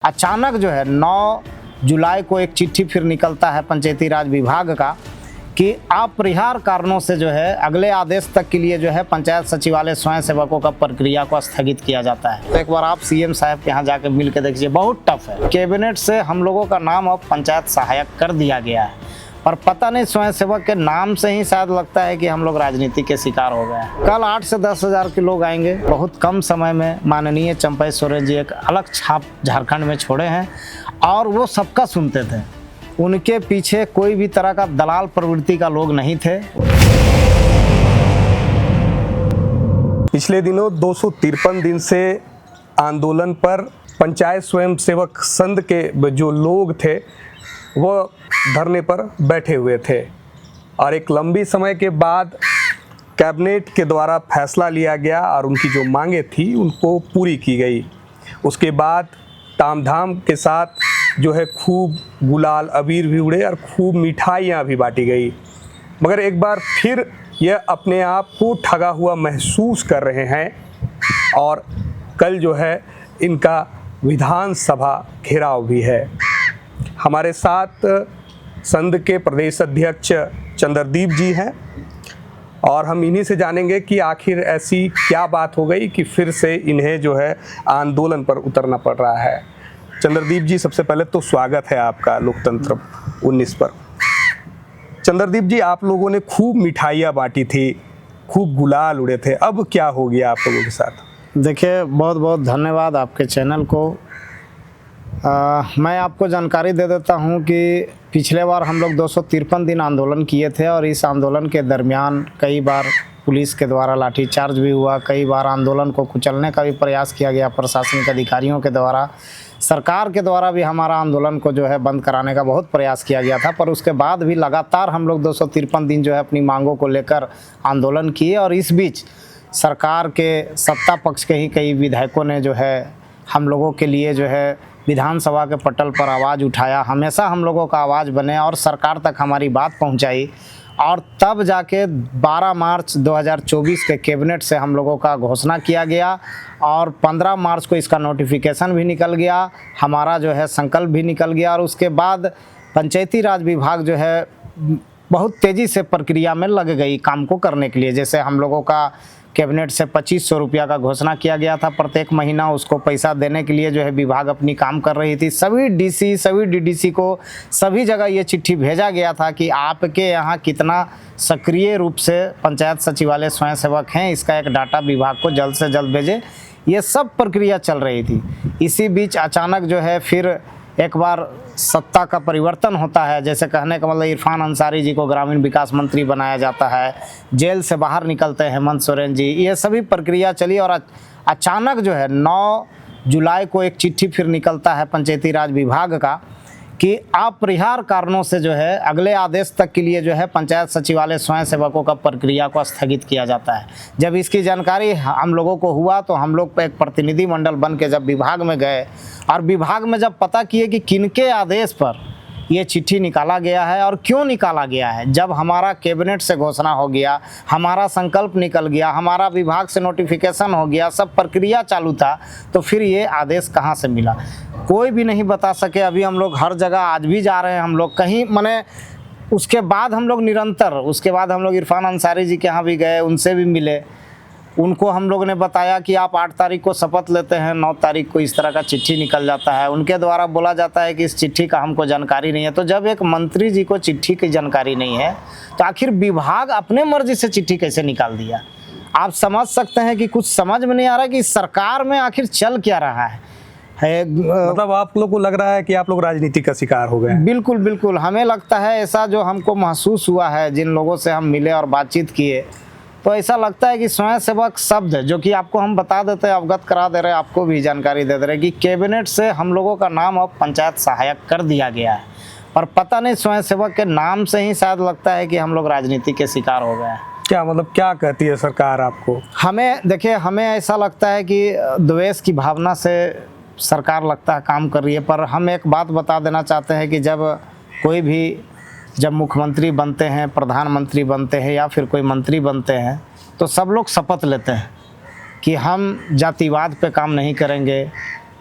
अचानक जो है 9 जुलाई को एक चिट्ठी फिर निकलता है पंचायती राज विभाग का कि अपरिहार्य कारणों से जो है अगले आदेश तक के लिए जो है पंचायत सचिवालय स्वयं सेवकों का प्रक्रिया को स्थगित किया जाता है। तो एक बार आप सीएम साहब के यहाँ जाकर मिल के देखिए, बहुत टफ है। कैबिनेट से हम लोगों का नाम अब पंचायत सहायक कर दिया गया है, पर पता नहीं स्वयं सेवक के नाम से ही शायद लगता है कि हम लोग राजनीति के शिकार हो गए हैं। कल 8 से 10 हज़ार के लोग आएंगे। बहुत कम समय में माननीय चंपई सोरेन जी एक अलग छाप झारखंड में छोड़े हैं और वो सबका सुनते थे। उनके पीछे कोई भी तरह का दलाल प्रवृत्ति का लोग नहीं थे। पिछले दिनों 253 दिन से आंदोलन पर पंचायत स्वयं सेवक संघ के जो लोग थे वो धरने पर बैठे हुए थे और एक लंबी समय के बाद कैबिनेट के द्वारा फैसला लिया गया और उनकी जो मांगे थी उनको पूरी की गई। उसके बाद तामझाम के साथ जो है खूब गुलाल अबीर भी उड़े और खूब मिठाइयाँ भी बांटी गई, मगर एक बार फिर यह अपने आप को ठगा हुआ महसूस कर रहे हैं और कल जो है इनका विधानसभा घेराव भी है। हमारे साथ संघ के प्रदेश अध्यक्ष चंद्रदीप जी हैं और हम इन्हीं से जानेंगे कि आखिर ऐसी क्या बात हो गई कि फिर से इन्हें जो है आंदोलन पर उतरना पड़ रहा है। चंद्रदीप जी, सबसे पहले तो स्वागत है आपका लोकतंत्र 19 पर। चंद्रदीप जी, आप लोगों ने खूब मिठाइयाँ बांटी थी, खूब गुलाल उड़े थे, अब क्या हो गया आप लोगों के साथ? देखिए, बहुत बहुत धन्यवाद आपके चैनल को। मैं आपको जानकारी दे देता हूं कि पिछले बार हम लोग 253 दिन आंदोलन किए थे और इस आंदोलन के दरमियान कई बार पुलिस के द्वारा लाठीचार्ज भी हुआ, कई बार आंदोलन को कुचलने का भी प्रयास किया गया प्रशासनिक अधिकारियों के द्वारा। सरकार के द्वारा भी हमारा आंदोलन को जो है बंद कराने का बहुत प्रयास किया गया था, पर उसके बाद भी लगातार हम लोग 253 दिन जो है अपनी मांगों को लेकर आंदोलन किए और इस बीच सरकार के सत्ता पक्ष के ही कई विधायकों ने जो है हम लोगों के लिए जो है विधानसभा के पटल पर आवाज़ उठाया। हमेशा हम लोगों का आवाज़ बने और सरकार तक हमारी बात पहुंचाई और तब जाके 12 मार्च 2024 के कैबिनेट से हम लोगों का घोषणा किया गया और 15 मार्च को इसका नोटिफिकेशन भी निकल गया, हमारा जो है संकल्प भी निकल गया और उसके बाद पंचायती राज विभाग जो है बहुत तेज़ी से प्रक्रिया में लग गई काम को करने के लिए। जैसे हम लोगों का कैबिनेट से 2500 रुपया का घोषणा किया गया था प्रत्येक महीना, उसको पैसा देने के लिए जो है विभाग अपनी काम कर रही थी। सभी डीसी सभी डीडीसी को सभी जगह ये चिट्ठी भेजा गया था कि आपके यहाँ कितना सक्रिय रूप से पंचायत सचिवालय स्वयं सेवक हैं, इसका एक डाटा विभाग को जल्द से जल्द भेजे। ये सब प्रक्रिया चल रही थी। इसी बीच अचानक जो है फिर एक बार सत्ता का परिवर्तन होता है। जैसे कहने का मतलब इरफान अंसारी जी को ग्रामीण विकास मंत्री बनाया जाता है, जेल से बाहर निकलते हैं हेमंत सोरेन जी, ये सभी प्रक्रिया चली और अचानक जो है 9 जुलाई को एक चिट्ठी फिर निकलता है पंचायती राज विभाग का कि अपरिहार्य कारणों से जो है अगले आदेश तक के लिए जो है पंचायत सचिवालय स्वयं सेवकों का प्रक्रिया को स्थगित किया जाता है। जब इसकी जानकारी हम लोगों को हुआ तो हम लोग एक प्रतिनिधि मंडल बन के जब विभाग में गए और विभाग में जब पता किए कि किनके आदेश पर ये चिट्ठी निकाला गया है और क्यों निकाला गया है, जब हमारा कैबिनेट से घोषणा हो गया, हमारा संकल्प निकल गया, हमारा विभाग से नोटिफिकेशन हो गया, सब प्रक्रिया चालू था, तो फिर ये आदेश कहाँ से मिला कोई भी नहीं बता सके। अभी हम लोग हर जगह आज भी जा रहे हैं, हम लोग कहीं मने उसके बाद हम लोग निरंतर उसके बाद हम लोग इरफान अंसारी जी के यहाँ भी गए, उनसे भी मिले। उनको हम लोग ने बताया कि आप 8 तारीख को शपथ लेते हैं, 9 तारीख को इस तरह का चिट्ठी निकल जाता है। उनके द्वारा बोला जाता है कि इस चिट्ठी का हमको जानकारी नहीं है। तो जब एक मंत्री जी को चिट्ठी की जानकारी नहीं है तो आखिर विभाग अपने मर्जी से चिट्ठी कैसे निकाल दिया? आप समझ सकते हैं कि कुछ समझ में नहीं आ रहा कि सरकार में आखिर चल क्या रहा है। मतलब आप लोग को लग रहा है कि आप लोग राजनीति का शिकार हो गए? बिल्कुल बिल्कुल, हमें लगता है ऐसा, जो हमको महसूस हुआ है जिन लोगों से हम मिले और बातचीत किए, तो ऐसा लगता है कि स्वयं सेवक शब्द जो कि आपको हम बता देते हैं, अवगत करा दे रहे हैं, आपको भी जानकारी दे रहे हैं कि कैबिनेट से हम लोगों का नाम अब पंचायत सहायक कर दिया गया है, पर पता नहीं स्वयं सेवक के नाम से ही शायद लगता है कि हम लोग राजनीति के शिकार हो गए हैं। क्या मतलब क्या कहती है सरकार आपको? हमें देखिए, हमें ऐसा लगता है कि द्वेष की भावना से सरकार लगता है काम कर रही है, पर हम एक बात बता देना चाहते हैं कि जब मुख्यमंत्री बनते हैं, प्रधानमंत्री बनते हैं या फिर कोई मंत्री बनते हैं, तो सब लोग शपथ लेते हैं कि हम जातिवाद पे काम नहीं करेंगे,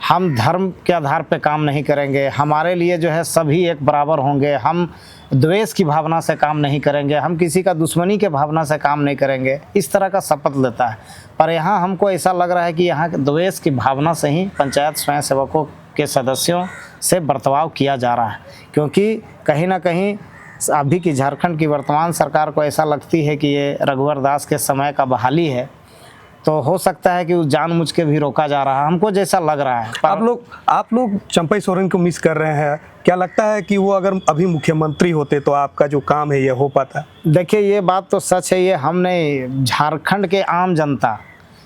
हम धर्म के आधार पे काम नहीं करेंगे, हमारे लिए जो है सभी एक बराबर होंगे, हम द्वेष की भावना से काम नहीं करेंगे, हम किसी का दुश्मनी के भावना से काम नहीं करेंगे, इस तरह का शपथ लेता है। पर यहाँ हमको ऐसा लग रहा है कि यहाँ द्वेष की भावना से ही पंचायत स्वयं सेवकों के सदस्यों से बर्ताव किया जा रहा है, क्योंकि कहीं ना कहीं अभी की झारखंड की वर्तमान सरकार को ऐसा लगती है कि ये रघुवर दास के समय का बहाली है, तो हो सकता है कि उस जानबूझ के भी रोका जा रहा है, हमको जैसा लग रहा है। आप लोग चंपई सोरेन को मिस कर रहे हैं, क्या लगता है कि वो अगर अभी मुख्यमंत्री होते तो आपका जो काम है ये हो पाता? देखिए, ये बात तो सच है, ये हमने झारखंड के आम जनता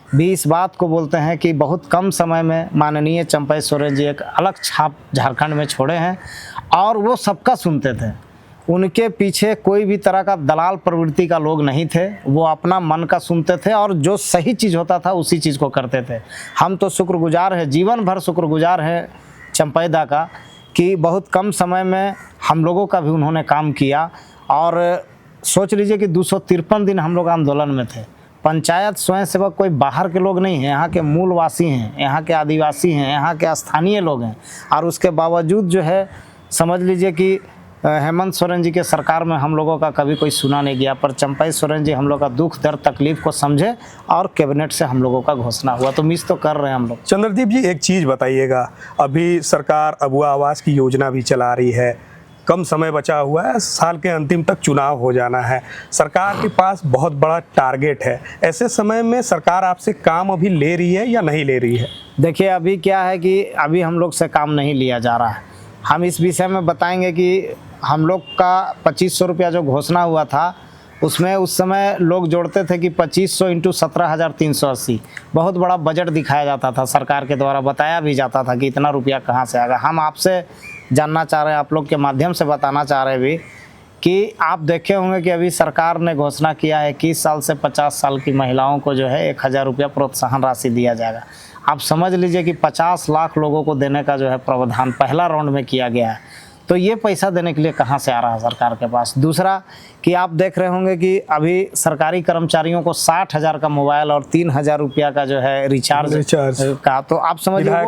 भी इस बात को बोलते हैं कि बहुत कम समय में माननीय चंपई सोरेन जी एक अलग छाप झारखंड में छोड़े हैं, और वो सबका सुनते थे। उनके पीछे कोई भी तरह का दलाल प्रवृत्ति का लोग नहीं थे, वो अपना मन का सुनते थे और जो सही चीज़ होता था उसी चीज़ को करते थे। हम तो शुक्रगुजार हैं, जीवन भर शुक्रगुजार हैं चंपई दा का, कि बहुत कम समय में हम लोगों का भी उन्होंने काम किया। और सोच लीजिए कि 253 दिन हम लोग आंदोलन में थे। पंचायत स्वयं सेवक कोई बाहर के लोग नहीं हैं, यहाँ के मूलवासी हैं, यहाँ के आदिवासी हैं, यहाँ के स्थानीय लोग हैं। और उसके बावजूद जो है समझ लीजिए कि हेमंत सोरेन जी के सरकार में हम लोगों का कभी कोई सुना नहीं गया, पर चंपई सोरेन जी हम लोग का दुख दर्द तकलीफ को समझे और कैबिनेट से हम लोगों का घोषणा हुआ, तो मिस तो कर रहे हैं हम लोग। चंद्रदीप जी, एक चीज़ बताइएगा, अभी सरकार अबुआ आवास की योजना भी चला रही है, कम समय बचा हुआ है, साल के अंतिम तक चुनाव हो जाना है, सरकार के पास बहुत बड़ा टारगेट है, ऐसे समय में सरकार आपसे काम अभी ले रही है या नहीं ले रही है? देखिए, अभी क्या है कि अभी हम लोग से काम नहीं लिया जा रहा है। हम इस विषय में बताएंगे कि हम लोग का 2500 रुपया जो घोषणा हुआ था, उसमें उस समय लोग जोड़ते थे कि 2500 × 17,380, बहुत बड़ा बजट दिखाया जाता था, सरकार के द्वारा बताया भी जाता था कि इतना रुपया कहाँ से आएगा। हम आपसे जानना चाह रहे हैं, आप लोग के माध्यम से बताना चाह रहे हैं भी कि आप देखे होंगे कि अभी सरकार ने घोषणा किया है 21 साल से 50 साल की महिलाओं को जो है 1000 रुपया प्रोत्साहन राशि दिया जाएगा। आप समझ लीजिए कि 50 लाख लोगों को देने का जो है प्रावधान पहला राउंड में किया गया है, तो ये पैसा देने के लिए कहाँ से आ रहा है सरकार के पास। दूसरा कि आप देख रहे होंगे कि अभी सरकारी कर्मचारियों को 60,000 का मोबाइल और 3,000 रुपया का जो है रिचार्ज का, तो आप समझिए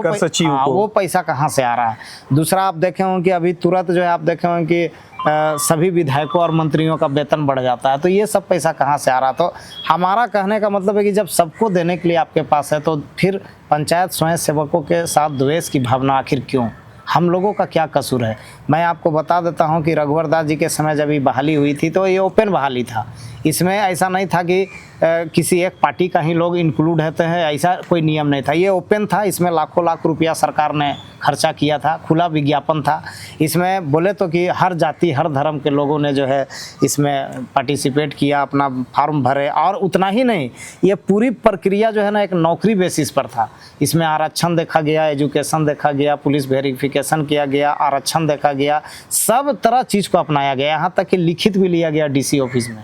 वो पैसा कहाँ से आ रहा है। दूसरा आप देखे होंगे कि अभी तुरंत जो है आप देखे होंगे कि सभी विधायकों और मंत्रियों का वेतन बढ़ जाता है, तो ये सब पैसा कहाँ से आ रहा है। तो हमारा कहने का मतलब है कि जब सबको देने के लिए आपके पास है, तो फिर पंचायत स्वयं सेवकों के साथ द्वेष की भावना आखिर क्यों? हम लोगों का क्या कसूर है? मैं आपको बता देता हूं कि रघुवर दास जी के समय जब ये बहाली हुई थी तो ये ओपन बहाली था, इसमें ऐसा नहीं था कि किसी एक पार्टी का ही लोग इंक्लूड होते हैं, ऐसा कोई नियम नहीं था, ये ओपन था। इसमें लाखों लाख रुपया सरकार ने खर्चा किया था, खुला विज्ञापन था। इसमें बोले तो कि हर जाति हर धर्म के लोगों ने जो है इसमें पार्टिसिपेट किया, अपना फॉर्म भरे। और उतना ही नहीं, ये पूरी प्रक्रिया जो है ना एक नौकरी बेसिस पर था। इसमें आरक्षण देखा गया, एजुकेशन देखा गया, पुलिस वेरिफिकेशन किया गया, आरक्षण देखा गया, सब तरह चीज़ को अपनाया गया, यहाँ तक कि लिखित भी लिया गया DC ऑफिस में।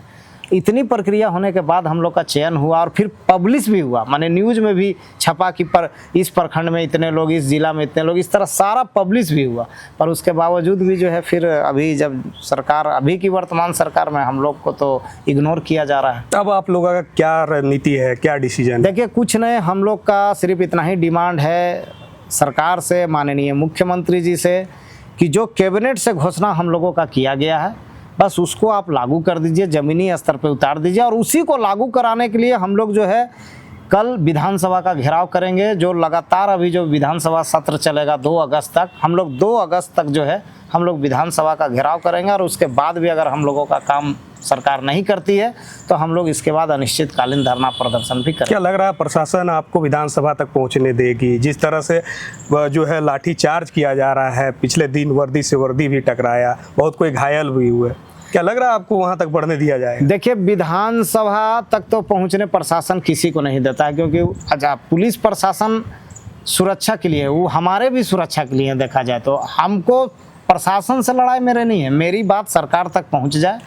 इतनी प्रक्रिया होने के बाद हम लोग का चयन हुआ और फिर पब्लिश भी हुआ, माने न्यूज़ में भी छपा कि पर इस प्रखंड में इतने लोग, इस जिला में इतने लोग, इस तरह सारा पब्लिश भी हुआ। पर उसके बावजूद भी जो है फिर अभी जब सरकार, अभी की वर्तमान सरकार में हम लोग को तो इग्नोर किया जा रहा है। अब आप लोगों का क्या रणनीति है, क्या डिसीजन? देखिए, कुछ नहीं, हम लोग का सिर्फ इतना ही डिमांड है सरकार से, माननीय मुख्यमंत्री जी से, कि जो कैबिनेट से घोषणा हम लोगों का किया गया है बस उसको आप लागू कर दीजिए, ज़मीनी स्तर पे उतार दीजिए। और उसी को लागू कराने के लिए हम लोग जो है कल विधानसभा का घेराव करेंगे। जो लगातार अभी जो विधानसभा सत्र चलेगा 2 अगस्त तक, हम लोग 2 अगस्त तक जो है हम लोग विधानसभा का घेराव करेंगे। और उसके बाद भी अगर हम लोगों का काम सरकार नहीं करती है तो हम लोग इसके बाद अनिश्चितकालीन धरना प्रदर्शन भी करेंगे। क्या लग रहा है प्रशासन आपको विधानसभा तक पहुंचने देगी? जिस तरह से जो है लाठी चार्ज किया जा रहा है, पिछले दिन वर्दी से वर्दी भी टकराया, बहुत कोई घायल भी हुए, क्या लग रहा है आपको वहां तक बढ़ने दिया जाएगा? देखिए, विधानसभा तक तो पहुंचने प्रशासन किसी को नहीं देता है, क्योंकि अच्छा पुलिस प्रशासन सुरक्षा के लिए, वो हमारे भी सुरक्षा के लिए देखा जाए तो हमको प्रशासन से लड़ाई मेरे नहीं है। मेरी बात सरकार तक पहुंच जाए,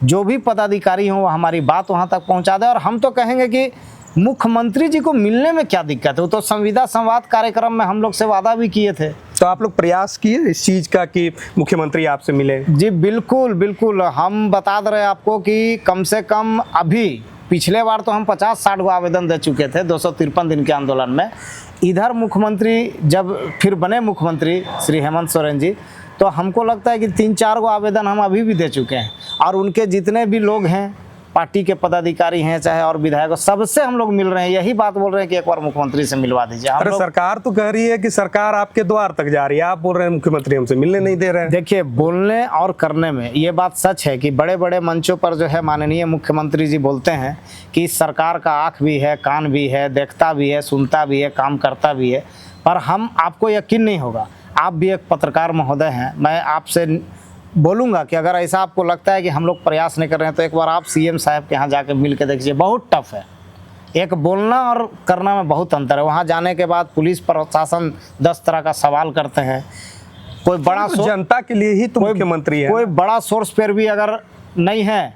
जो भी पदाधिकारी हों वो हमारी बात वहां तक पहुंचा दे। और हम तो कहेंगे कि मुख्यमंत्री जी को मिलने में क्या दिक्कत है, वो तो संविदा संवाद कार्यक्रम में हम लोग से वादा भी किए थे। तो आप लोग प्रयास किए इस चीज़ का कि मुख्यमंत्री आपसे मिले? जी बिल्कुल बिल्कुल, हम बता दे रहे हैं आपको कि कम से कम अभी पिछले बार तो हम 50-60 गो आवेदन दे चुके थे 253 दिन के आंदोलन में। इधर मुख्यमंत्री जब फिर बने मुख्यमंत्री श्री हेमंत सोरेन जी, तो हमको लगता है कि 3-4 गो आवेदन हम अभी भी दे चुके हैं, और उनके जितने भी लोग हैं, पार्टी के पदाधिकारी हैं चाहे और विधायक, सबसे हम लोग मिल रहे हैं, यही बात बोल रहे हैं कि एक बार मुख्यमंत्री से मिलवा दीजिए। हम अरे लोग सरकार तो कह रही है कि सरकार आपके द्वार तक जा रही है, आप बोल रहे हैं मुख्यमंत्री हमसे मिलने नहीं दे रहे हैं। देखिए, बोलने और करने में ये बात सच है कि बड़े बड़े मंचों पर जो है माननीय मुख्यमंत्री जी बोलते हैं कि इस सरकार का आँख भी है, कान भी है, देखता भी है, सुनता भी है, काम करता भी है। पर हम, आपको यकीन नहीं होगा, आप भी एक पत्रकार महोदय हैं, मैं आपसे बोलूँगा कि अगर ऐसा आपको लगता है कि हम लोग प्रयास नहीं कर रहे हैं, तो एक बार आप सीएम साहब के यहाँ जाकर मिल के देखिए। बहुत टफ है, एक बोलना और करना में बहुत अंतर है। वहाँ जाने के बाद पुलिस प्रशासन 10 तरह का सवाल करते हैं। कोई बड़ा तो जनता के लिए ही तो मुख्यमंत्री है। कोई बड़ा सोर्स पर भी अगर नहीं है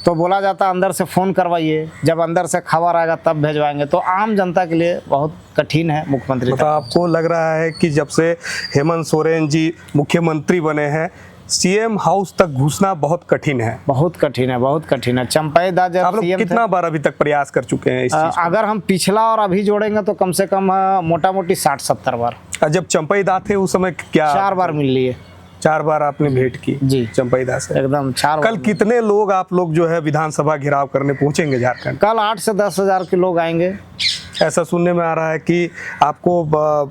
तो बोला जाता है अंदर से फ़ोन करवाइए, जब अंदर से खबर आएगा तब भेजवाएंगे। तो आम जनता के लिए बहुत कठिन है मुख्यमंत्री। मतलब आपको लग रहा है कि जब से हेमंत सोरेन जी मुख्यमंत्री बने हैं, सीएम हाउस तक घुसना बहुत कठिन है? बहुत कठिन है, बहुत कठिन है। चंपैदा जब आप लोग सीएम कितना बार अभी तक प्रयास कर चुके हैं इस चीज को? अगर हम पिछला और अभी जोड़ेंगे तो कम से कम मोटा मोटी 60-70 बार। जब चंपैदा थे उस समय क्या 4 बार मिल लिए। 4 बार आपने भेंट की जी चंपैदा से? एकदम 4 बार। कल कितने लोग आप लोग जो है विधानसभा घेराव करने पहुंचेंगे झारखंड? कल 8 से 10 हज़ार के लोग आएंगे। ऐसा सुनने में आ रहा है कि आपको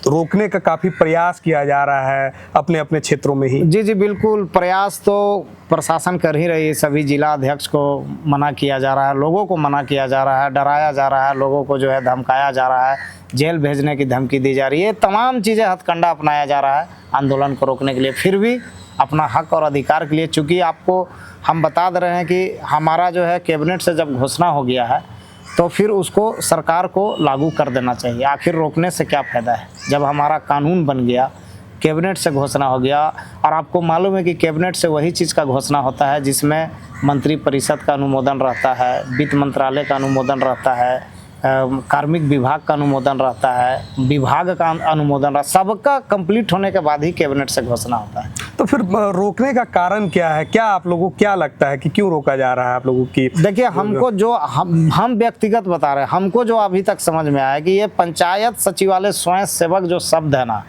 रोकने का काफी प्रयास किया जा रहा है अपने अपने क्षेत्रों में ही। जी बिल्कुल, प्रयास तो प्रशासन कर ही रही है। सभी जिला अध्यक्ष को मना किया जा रहा है, लोगों को मना किया जा रहा है, डराया जा रहा है, लोगों को जो है धमकाया जा रहा है, जेल भेजने की धमकी दी जा रही है। तमाम चीज़ें हथकंडा अपनाया जा रहा है आंदोलन को रोकने के लिए। फिर भी अपना हक और अधिकार के लिए, चूँकि आपको हम बता दे रहे हैं कि हमारा जो है कैबिनेट से जब घोषणा हो गया है तो फिर उसको सरकार को लागू कर देना चाहिए। आखिर रोकने से क्या फ़ायदा है जब हमारा कानून बन गया, कैबिनेट से घोषणा हो गया। और आपको मालूम है कि कैबिनेट से वही चीज़ का घोषणा होता है जिसमें मंत्रिपरिषद का अनुमोदन रहता है, वित्त मंत्रालय का अनुमोदन रहता है, कार्मिक विभाग का अनुमोदन रहता है, विभाग का अनुमोदन रहता है। सबका कंप्लीट होने के बाद ही कैबिनेट से घोषणा होता है। तो फिर रोकने का कारण क्या है? क्या आप लोगों को क्या लगता है कि क्यों रोका जा रहा है आप लोगों की? देखिए, हमको जो हम व्यक्तिगत बता रहे हैं, हमको जो अभी तक समझ में आया कि ये पंचायत सचिवालय स्वयं सेवक जो शब्द है ना,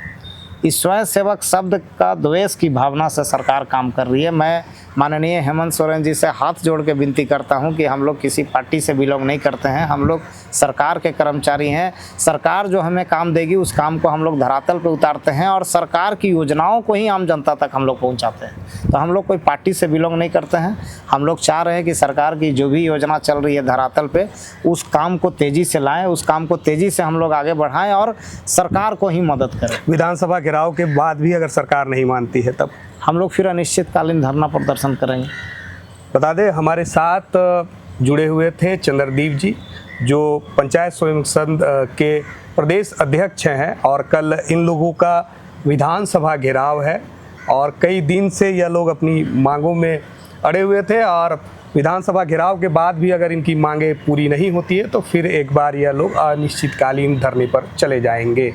इस स्वयं सेवक शब्द का द्वेष की भावना से सरकार काम कर रही है। मैं माननीय हेमंत सोरेन जी से हाथ जोड़ के विनती करता हूं कि हम लोग किसी पार्टी से बिलोंग नहीं करते हैं, हम लोग सरकार के कर्मचारी हैं। सरकार जो हमें काम देगी उस काम को हम लोग धरातल पे उतारते हैं और सरकार की योजनाओं को ही आम जनता तक हम लोग पहुंचाते हैं। तो हम लोग कोई पार्टी से बिलोंग नहीं करते हैं। हम लोग चाह रहे हैं कि सरकार की जो भी योजना चल रही है धरातल पे, उस काम को तेज़ी से लाएँ, उस काम को तेज़ी से हम लोग आगे बढ़ाएँ और सरकार को ही मदद करें। विधानसभा घेराव के बाद भी अगर सरकार नहीं मानती है तब हम लोग फिर अनिश्चितकालीन धरना प्रदर्शन करेंगे। बता दें, हमारे साथ जुड़े हुए थे चंद्रदीप जी, जो पंचायत स्वयं संघ के प्रदेश अध्यक्ष हैं। और कल इन लोगों का विधानसभा घेराव है और कई दिन से यह लोग अपनी मांगों में अड़े हुए थे। और विधानसभा घेराव के बाद भी अगर इनकी मांगें पूरी नहीं होती है तो फिर एक बार यह लोग अनिश्चितकालीन धरने पर चले जाएंगे।